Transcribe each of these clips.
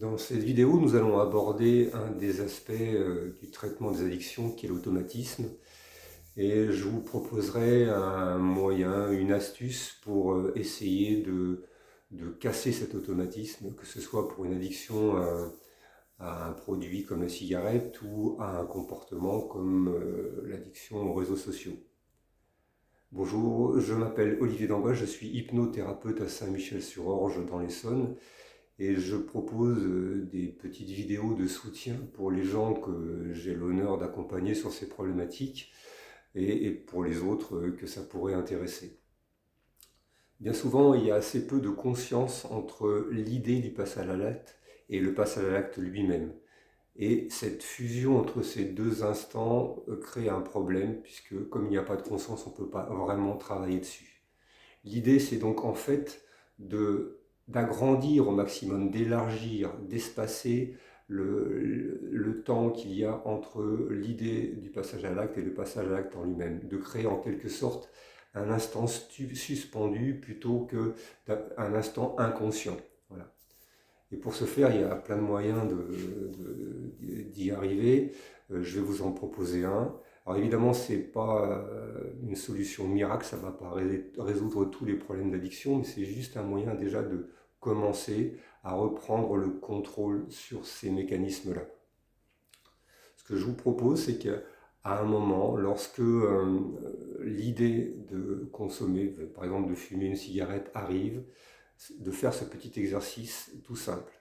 Dans cette vidéo, nous allons aborder un des aspects du traitement des addictions qui est l'automatisme. Et je vous proposerai un moyen, une astuce pour essayer de casser cet automatisme, que ce soit pour une addiction à un produit comme la cigarette ou à un comportement comme l'addiction aux réseaux sociaux. Bonjour, je m'appelle Olivier Dangois, je suis hypnothérapeute à Saint-Michel-sur-Orge dans l'Essonne. Et je propose des petites vidéos de soutien pour les gens que j'ai l'honneur d'accompagner sur ces problématiques et pour les autres que ça pourrait intéresser. Bien souvent, il y a assez peu de conscience entre l'idée du passage à l'acte et le passage à l'acte lui-même. Et cette fusion entre ces deux instants crée un problème puisque comme il n'y a pas de conscience, on ne peut pas vraiment travailler dessus. L'idée, c'est donc en fait d'agrandir au maximum, d'élargir, d'espacer le temps qu'il y a entre l'idée du passage à l'acte et le passage à l'acte en lui-même, de créer en quelque sorte un instant suspendu plutôt qu'un instant inconscient. Voilà. Et pour ce faire, il y a plein de moyens d'y arriver. Je vais vous en proposer un. Alors évidemment, ce n'est pas une solution miracle, ça ne va pas résoudre tous les problèmes d'addiction, mais c'est juste un moyen déjà de commencer à reprendre le contrôle sur ces mécanismes-là. Ce que je vous propose, c'est qu'à un moment, lorsque l'idée de consommer, par exemple de fumer une cigarette arrive, de faire ce petit exercice tout simple.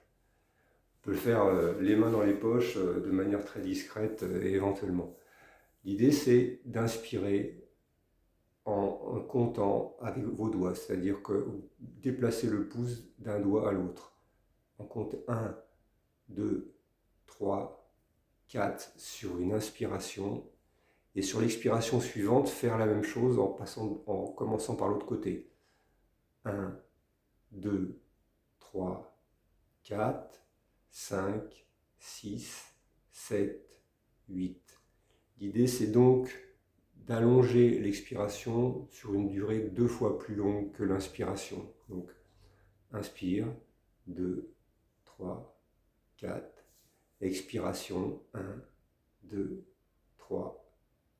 On peut le faire les mains dans les poches de manière très discrète éventuellement. L'idée, c'est d'inspirer en comptant avec vos doigts, c'est-à-dire que vous déplacez le pouce d'un doigt à l'autre. On compte 1, 2, 3, 4 sur une inspiration. Et sur l'expiration suivante, faire la même chose en commençant par l'autre côté. 1, 2, 3, 4, 5, 6, 7, 8. L'idée, c'est donc d'allonger l'expiration sur une durée 2 fois plus longue que l'inspiration. Donc, inspire, 2, 3, 4. Expiration, 1, 2, 3,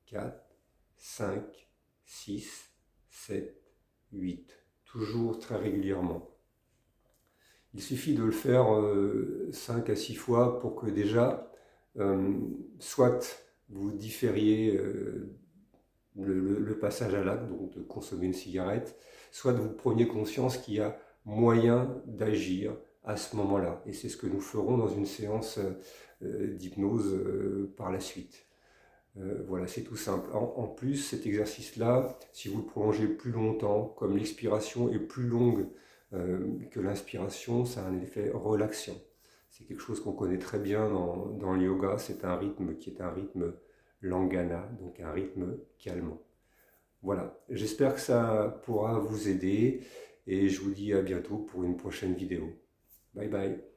4, 5, 6, 7, 8. Toujours très régulièrement. Il suffit de le faire 5 à 6 fois pour que déjà, soit vous différiez le passage à l'acte, donc de consommer une cigarette, soit vous preniez conscience qu'il y a moyen d'agir à ce moment-là. Et c'est ce que nous ferons dans une séance d'hypnose par la suite. Voilà, c'est tout simple. En plus, cet exercice-là, si vous le prolongez plus longtemps, comme l'expiration est plus longue que l'inspiration, ça a un effet relaxant. C'est quelque chose qu'on connaît très bien dans le yoga. C'est un rythme qui est un rythme Langana, donc un rythme calmant. Voilà, j'espère que ça pourra vous aider et je vous dis à bientôt pour une prochaine vidéo. Bye bye.